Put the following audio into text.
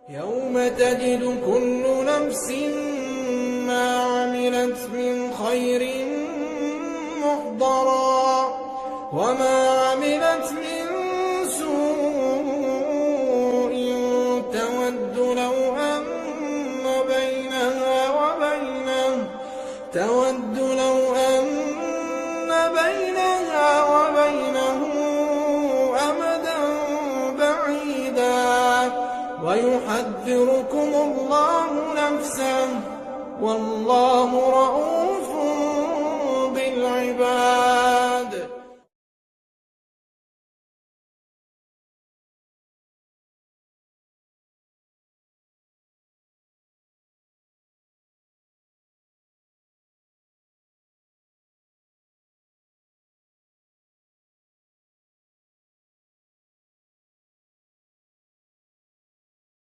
يوم تجد كل نفس ما عملت من خير محضرا وما عملت من سوء تود لو أن بينها وبينه أمدا بعيدا ويحذركم الله نفسه والله رءوف بالعباد.